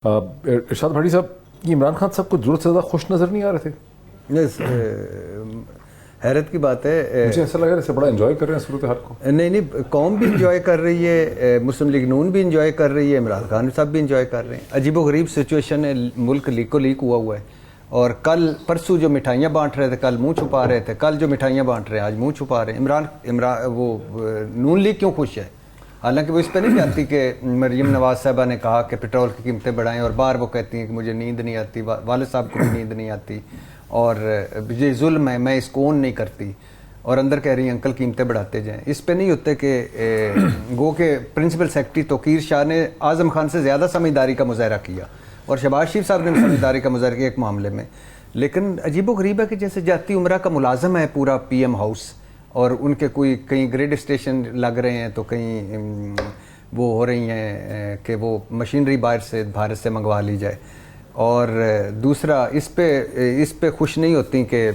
ارشاد بھاٹی صاحب، یہ عمران خان صاحب کو ضرورت سے زیادہ خوش نظر نہیں آ رہے تھے؟ حیرت کی بات ہے، مجھے ایسا لگا جیسے بڑا انجوائے کر رہے ہیں صورتحال کو. نہیں قوم بھی انجوائے کر رہی ہے، مسلم لیگ نون بھی انجوائے کر رہی ہے، عمران خان صاحب بھی انجوائے کر رہے ہیں. عجیب و غریب سچویشن ہے، ملک لیک ہوا ہے. اور کل پرسوں جو مٹھائیاں بانٹ رہے تھے کل منہ چھپا رہے تھے، کل جو مٹھائیاں بانٹ رہے ہیں آج منہ چھپا رہے ہیں. عمران وہ نون لیگ کیوں خوش ہے؟ حالانکہ وہ اس پہ نہیں جانتی کہ مریم نواز صاحبہ نے کہا کہ پٹرول کی قیمتیں بڑھائیں، اور بار وہ کہتی ہیں کہ مجھے نیند نہیں آتی، والد صاحب کو بھی نیند نہیں آتی، اور یہ ظلم ہے، میں اس کو اون نہیں کرتی، اور اندر کہہ رہی ہیں انکل قیمتیں بڑھاتے جائیں. اس پہ نہیں ہوتے کہ گو کہ پرنسپل سیکرٹری توقیر شاہ نے اعظم خان سے زیادہ سمجھداری کا مظاہرہ کیا، اور شہباز شریف صاحب نے سمجھداری کا مظاہرہ کیا ایک معاملے میں. لیکن عجیب و غریب ہے کہ جیسے جاتی عمرہ کا ملازم ہے پورا پی ایم ہاؤس، اور ان کے کوئی کہیں گریڈ اسٹیشن لگ رہے ہیں تو کہیں وہ ہو رہی ہیں کہ وہ مشینری باہر سے بھارت سے منگوا لی جائے. اور دوسرا اس پہ خوش نہیں ہوتی کہ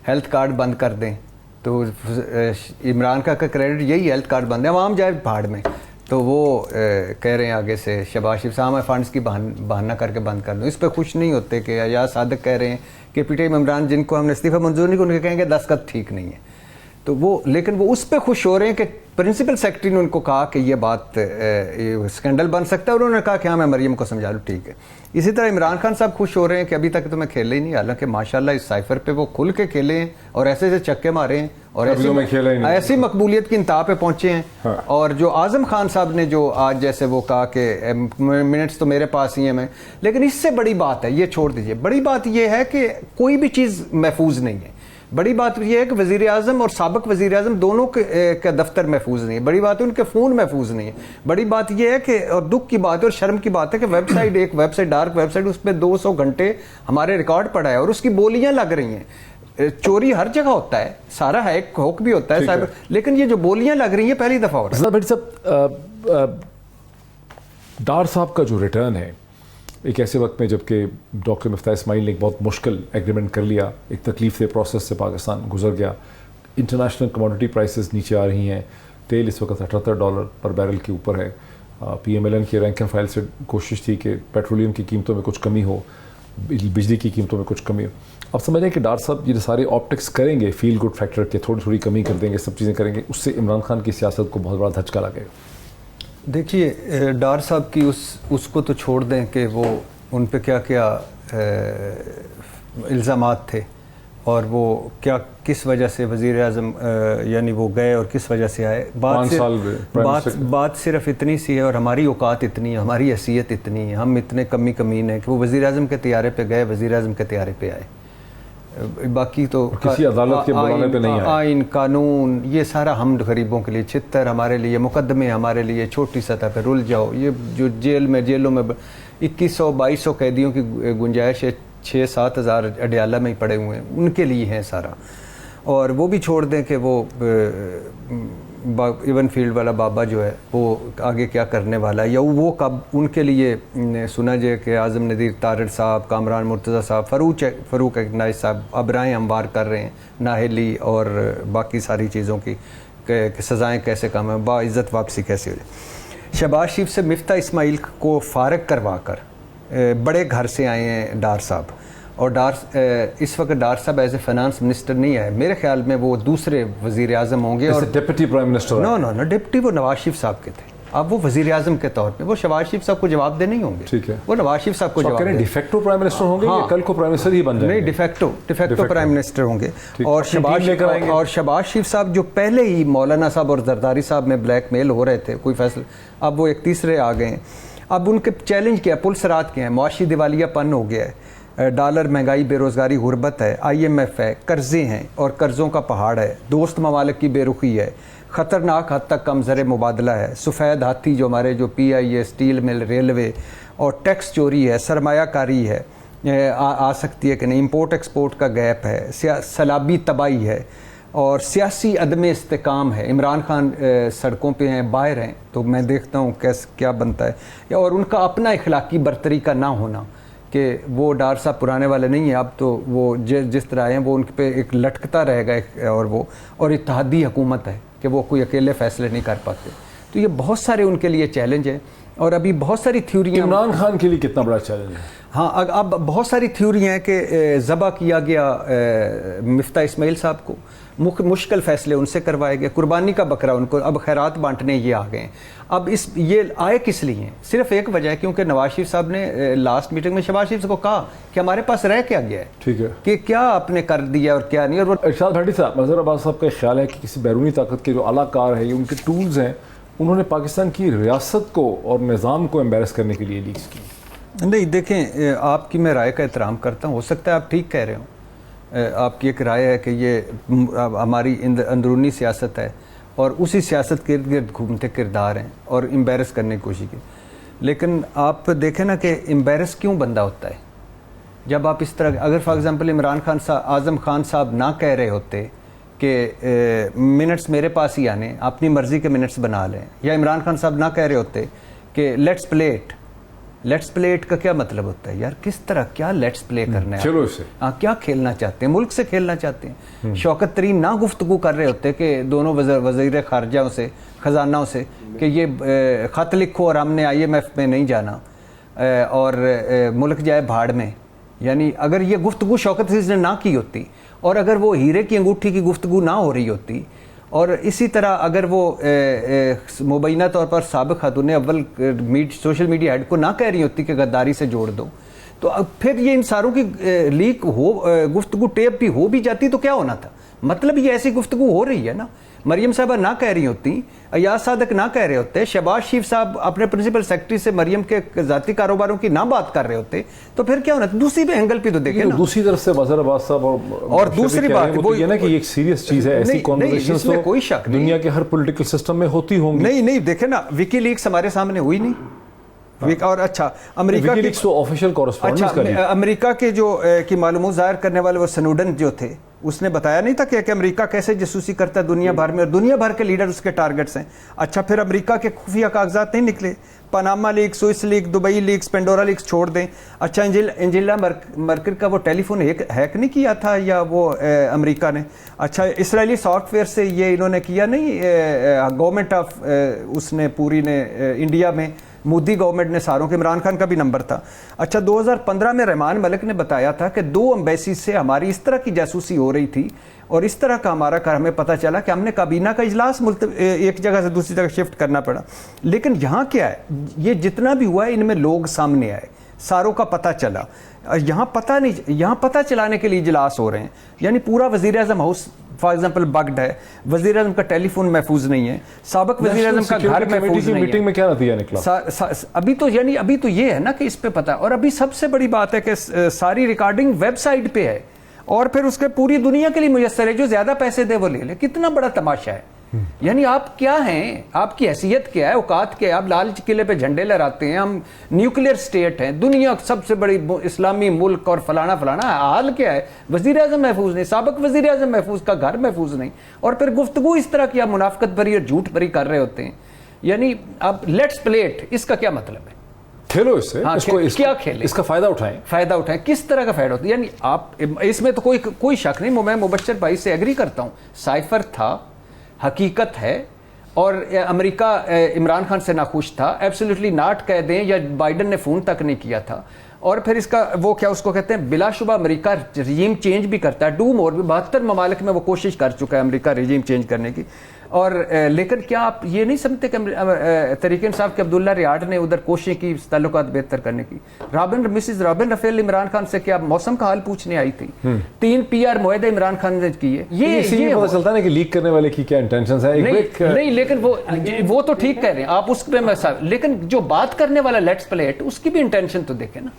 ہیلتھ کارڈ بند کر دیں. تو عمران کا کریڈٹ یہی ہیلتھ کارڈ بند ہے، عوام جائے بھاڑ میں. تو وہ کہہ رہے ہیں آگے سے شہباز شریف صاحب میں فنڈز کی بہانہ کر کے بند کر دوں. اس پہ خوش نہیں ہوتے کہ یا صادق کہہ رہے ہیں کہ پی ٹی آئی عمران جن کو ہم نے استعفیٰ منظور نہیں، ان کے کہیں گے دستخط ٹھیک نہیں ہے. تو لیکن وہ اس پہ خوش ہو رہے ہیں کہ پرنسپل سیکرٹری نے ان کو کہا کہ یہ بات اسکینڈل بن سکتا ہے، اور انہوں نے کہا کہ ہاں میں مریم کو سمجھا لوں ٹھیک ہے. اسی طرح عمران خان صاحب خوش ہو رہے ہیں کہ ابھی تک تو میں کھیلے ہی نہیں، حالانکہ ماشاءاللہ اس سائفر پہ وہ کھل کے کھیلے ہیں اور ایسے چکے مارے ہیں اور ایسی مقبولیت کی انتہا پہ پہنچے ہیں. اور جو اعظم خان صاحب نے جو آج جیسے وہ کہا کہ منٹس تو میرے پاس ہی ہیں میں، لیکن اس سے بڑی بات ہے، یہ چھوڑ دیجئے، بڑی بات یہ ہے کہ کوئی بھی چیز محفوظ نہیں ہے. بڑی بات یہ ہے کہ وزیر اعظم اور سابق وزیر اعظم دونوں کا دفتر محفوظ نہیں ہے. بڑی بات ہے ان کے فون محفوظ نہیں ہے. بڑی بات یہ ہے کہ اور دکھ کی بات ہے اور شرم کی بات ہے کہ ایک website dark website, اس پہ 200 گھنٹے ہمارے ریکارڈ پڑا ہے اور اس کی بولیاں لگ رہی ہیں. چوری ہر جگہ ہوتا ہے، سارا ہیک بھی ہوتا ہے، لیکن یہ جو بولیاں لگ رہی ہیں پہلی دفعہ ہو رہا ہے. بھائی صاحب، ڈار صاحب کا جو ریٹرن ہے ایک ایسے وقت میں جب کہ ڈاکٹر مفتاح اسماعیل نے ایک بہت مشکل ایگریمنٹ کر لیا، ایک تکلیف سے پروسیس سے پاکستان گزر گیا، انٹرنیشنل کموڈٹی پرائسز نیچے آ رہی ہیں، تیل اس وقت $78 پر بیرل کے اوپر ہے. پی ایم ایل این کی رینک اینڈ فائل سے کوشش تھی کہ پیٹرولیم کی قیمتوں میں کچھ کمی ہو، بجلی کی قیمتوں میں کچھ کمی ہو. اب سمجھ رہے ہیں کہ ڈار صاحب یہ سارے آپٹکس کریں گے، فیل گڈ فیکٹر کے تھوڑی کمی کر دیں گے، سب چیزیں کریں گے، اس سے عمران خان کی سیاست کو بہت بڑا دھچکا لگے گا. دیکھیے ڈار صاحب کی اس کو تو چھوڑ دیں کہ وہ ان پہ کیا کیا الزامات تھے، اور وہ کس وجہ سے وزیر اعظم یعنی وہ گئے اور کس وجہ سے آئے. بات صرف اتنی سی ہے، اور ہماری اوقات اتنی ہے، ہماری حیثیت اتنی ہے، ہم اتنے کمین ہیں کہ وہ وزیر اعظم کے طیارے پہ گئے، وزیر اعظم کے طیارے پہ آئے. باقی تو کسی عدالت کے بلانے پہ نہیں آئے. آئین قانون یہ سارا ہم غریبوں کے لیے چھتر، ہمارے لیے مقدمے، ہمارے لیے چھوٹی سطح پہ رل جاؤ. یہ جو جیلوں میں 2100-2200 قیدیوں کی گنجائش ہے، 6-7 ہزار اڈیالہ میں ہی پڑے ہوئے ہیں، ان کے لیے ہیں سارا. اور وہ بھی چھوڑ دیں کہ وہ ایون فیلڈ والا بابا جو ہے وہ آگے کیا کرنے والا ہے، یا وہ کب ان کے لیے سنا جائے کہ اعظم ندیر طارڑ صاحب، کامران مرتضیٰ صاحب، فاروق نائب صاحب اب رائے ہموار کر رہے ہیں نااہلی اور باقی ساری چیزوں کی کہ سزائیں کیسے کم ہیں، باعزت واپسی کیسے ہو جائے. شہباز شریف سے مفتاح اسماعیل کو فارغ کروا کر بڑے گھر سے آئے ہیں ڈار صاحب، اور اس وقت ڈار صاحب ایز اے فائنانس منسٹر نہیں ہے، میرے خیال میں وہ دوسرے وزیر اعظم ہوں گے. اور ڈپٹی پرائم منسٹر نو ڈپٹی وہ نواز شریف صاحب کے تھے، اب وہ وزیر اعظم کے طور پہ وہ شہباز شریف صاحب کو جواب دے نہیں ہوں گے. ٹھیک ہے، وہ نواز شریف صاحب کو جواب دیں. ڈیفیکٹو پرائم منسٹر ہوں گے یا کل کو پرائم منسٹر ہی بن جائیں گے؟ نہیں، ڈیفیکٹو پرائم منسٹر ہوں گے. اور شہباز شریف صاحب جو پہلے ہی مولانا صاحب اور زرداری صاحب میں بلیک میل ہو رہے تھے کوئی فیصلہ، اب وہ ایک تیسرے آ گئے ہیں. اب ان کے چیلنج کیا ہے، پلسرات کے ہیں، معاشی دیوالیہ پن ہو گیا ہے، ڈالر، مہنگائی، بے روزگاری، غربت ہے، IMF ہے، قرضے ہیں اور قرضوں کا پہاڑ ہے، دوست ممالک کی بے رخی ہے، خطرناک حد تک کم زر مبادلہ ہے، سفید ہاتھی جو ہمارے جو PIA، اسٹیل مل، ریلوے، اور ٹیکس چوری ہے، سرمایہ کاری ہے آ سکتی ہے کہ نہیں، امپورٹ ایکسپورٹ کا گیپ ہے، سیلابی تباہی ہے، اور سیاسی عدم استحکام ہے. عمران خان سڑکوں پہ ہیں، باہر ہیں، تو میں دیکھتا ہوں کیا بنتا ہے. اور ان کا اپنا اخلاقی برتری کا نہ ہونا کہ وہ ڈار صاحب پرانے والے نہیں ہیں، اب تو وہ جس طرح ہیں وہ ان پہ ایک لٹکتا رہے گا. اور اتحادی حکومت ہے کہ وہ کوئی اکیلے فیصلے نہیں کر پاتے. تو یہ بہت سارے ان کے لیے چیلنج ہیں. اور ابھی بہت ساری تھیوریاں عمران خان کے لیے کتنا بڑا چیلنج ہے؟ ہاں اب بہت ساری تھیوریاں ہیں کہ ذبح کیا گیا مفتاح اسماعیل صاحب کو، مشکل فیصلے ان سے کروائے گئے، قربانی کا بکرا ان کو، اب خیرات بانٹنے یہ آ گئے ہیں۔ اب یہ آئے کس لیے ہیں؟ صرف ایک وجہ ہے، کیونکہ نواز شریف صاحب نے لاسٹ میٹنگ میں شہباز شریف کو کہا کہ ہمارے پاس رہ کیا گیا ہے، ٹھیک ہے، کہ کیا آپ نے کر دیا اور کیا نہیں۔ اور ارشاد بھٹی صاحب، مظہر عباس صاحب کا خیال ہے کہ کسی بیرونی طاقت کے جو اعلیٰ کار ہے، ان کے ٹولز ہیں، انہوں نے پاکستان کی ریاست کو اور نظام کو ایمبیرس کرنے کے لیے لیکس کی؟ نہیں دیکھیں، آپ کی میں رائے کا احترام کرتا ہوں، ہو سکتا ہے آپ ٹھیک کہہ رہے ہوں، آپ کی ایک رائے ہے کہ یہ ہماری اندرونی سیاست ہے اور اسی سیاست کے ارد گرد گھومتے کردار ہیں اور امبیرس کرنے کی کوشش کی، لیکن آپ دیکھیں نا کہ امبیرس کیوں بندہ ہوتا ہے جب آپ اس طرح، اگر فار ایگزامپل عمران خان صاحب، اعظم خان صاحب نہ کہہ رہے ہوتے کہ منٹس میرے پاس ہی آنے، اپنی مرضی کے منٹس بنا لیں، یا عمران خان صاحب نہ کہہ رہے ہوتے کہ لیٹس پلے اٹ کا کیا مطلب ہوتا ہے یار؟ کس طرح کیا لیٹس پلے کرنا ہے؟ چلو اسے کیا کھیلنا چاہتے ہیں؟ ملک سے کھیلنا چاہتے ہیں؟ شوکت ترین نہ گفتگو کر رہے ہوتے کہ دونوں وزیر خارجہ سے، خزانوں سے، کہ یہ خط لکھو اور ہم نے IMF میں نہیں جانا اور ملک جائے بھاڑ میں۔ یعنی اگر یہ گفتگو شوکت عزیز نے نہ کی ہوتی، اور اگر وہ ہیرے کی انگوٹھی کی گفتگو نہ ہو رہی ہوتی، اور اسی طرح اگر وہ مبینہ طور پر سابق خاتون اول سوشل میڈیا ہیڈ کو نہ کہہ رہی ہوتی کہ غداری سے جوڑ دو، تو اب پھر یہ ان ساروں کی لیک ہو، گفتگو ٹیپ بھی ہو بھی جاتی تو کیا ہونا تھا؟ مطلب یہ ایسی گفتگو ہو رہی ہے نا۔ مریم صاحبہ نہ کہہ رہی ہوتی، ایاز صادق نہ کہہ رہے ہوتے، شہباز شریف صاحب اپنے پرنسپل سیکرٹری سے مریم کے ذاتی کاروباروں کی نہ بات کر رہے ہوتے، تو پھر کیا ہونا تھا؟ دوسری بھی اینگل پہ تو دیکھیں نا۔ دوسری طرف سے مظہر عباس صاحب اور دوسری بات وہ یہ نا کہ یہ ایک سیریس چیز ہے، ایسی اس میں کوئی شک نہیں، دنیا کے ہر پولیٹیکل سسٹم میں ہوتی ہوں گی۔ نہیں دیکھیں نا، وکی لیکس ہمارے سامنے ہوئی نہیں، اور اچھا امریکہ کی آفیشیل کورسپونڈنس کا اچھا امریکہ کے جو کی معلومات ظاہر کرنے والے وہ سنوڈن جو تھے، اس نے بتایا نہیں تھا کہ امریکہ کیسے جاسوسی کرتا ہے دنیا بھر میں، اور دنیا بھر کے لیڈر اس کے ٹارگٹس ہیں۔ اچھا پھر امریکہ کے خفیہ کاغذات نہیں نکلے؟ Panama leak, Swiss leak, Dubai leaks, Pandora leaks چھوڑ دیں۔ اچھا انجیلا مرکل کا وہ ٹیلی فون ہیک نہیں کیا تھا یا وہ امریکہ نے؟ اچھا اسرائیلی سافٹ ویئر سے یہ انہوں نے کیا نہیں، گورنمنٹ آف اس نے پوری نے انڈیا میں، مودی گورنمنٹ نے ساروں کے، عمران خان کا بھی نمبر تھا۔ اچھا 2015 میں رحمان ملک نے بتایا تھا کہ 2 ایمبیسی سے ہماری اس طرح کی جاسوسی ہو رہی تھی اور اس طرح کا ہمارا کار، ہمیں پتہ چلا کہ ہم نے کابینہ کا اجلاس ایک جگہ سے دوسری جگہ شفٹ کرنا پڑا۔ لیکن یہاں کیا ہے، یہ جتنا بھی ہوا ہے ان میں لوگ سامنے آئے، ساروں کا پتہ چلا، یہاں پتہ نہیں، یہاں پتہ چلانے کے لیے اجلاس ہو رہے ہیں۔ یعنی پورا وزیر اعظم ہاؤس فار ایگزامپل بگڈ ہے، وزیر اعظم کا ٹیلی فون محفوظ نہیں ہے، سابق وزیر اعظم کا گھر محفوظ نہیں ہے۔ میٹنگ میں کیا نتیجہ نکلا؟ ابھی تو یہ ہے نا کہ اس پہ پتہ، اور ابھی سب سے بڑی بات ہے کہ ساری ریکارڈنگ ویب سائٹ پہ ہے، اور پھر اس کے پوری دنیا کے لیے میسر ہے، جو زیادہ پیسے دے وہ لے لے۔ کتنا بڑا تماشا ہے! یعنی آپ کیا ہیں، آپ کی حیثیت کیا ہے، اوقات کیا ہے؟ آپ لال قلعے پہ جھنڈے لہراتے ہیں، ہم نیوکلیئر سٹیٹ ہیں، دنیا سب سے بڑی اسلامی ملک اور فلانا فلانا، حال کیا ہے؟ وزیر اعظم محفوظ نہیں، سابق وزیر اعظم محفوظ کا گھر محفوظ نہیں، اور پھر گفتگو اس طرح کی آپ منافقت بھری اور جھوٹ بھری کر رہے ہوتے ہیں۔ یعنی اب لیٹس پلے اٹ، اس کا کیا مطلب ہے؟ کھیلو اس سے، کیا کھیلیں، اس کا فائدہ اٹھائیں، کس طرح کا فائدہ ہوتا ہے؟ یعنی آپ اس میں تو کوئی شک نہیں، میں مبشر بھائی سے ایگری کرتا ہوں، سائفر تھا، حقیقت ہے، اور امریکہ عمران خان سے ناخوش تھا، ایبسلیوٹلی ناٹ کہہ دیں، یا بائیڈن نے فون تک نہیں کیا تھا، اور پھر اس کا وہ کیا اس کو کہتے ہیں، بلا شبہ امریکہ رجیم چینج بھی کرتا ہے، ڈو مور بھی 72 ممالک میں وہ کوشش کر چکا ہے امریکہ رجیم چینج کرنے کی، اور لیکن کیا آپ یہ نہیں سمجھتے کہ طریق انصاف کے عبداللہ ریاض نے ادھر کوششیں کی تعلقات بہتر کرنے کی؟ مسز رابن رفیل عمران خان سے کیا موسم کا حال پوچھنے آئی تھی؟ 3 PR معاہدے عمران خان نے کیے۔ یہ پتہ چلتا ہے کہ لیک کرنے والے کی کیا انٹینشنز ہیں۔ نہیں لیکن وہ تو ٹھیک کہہ رہے ہیں آپ، اس پہ میں، لیکن جو بات کرنے والا لیٹس پلے اٹ، اس کی بھی انٹینشن تو دیکھیں نا۔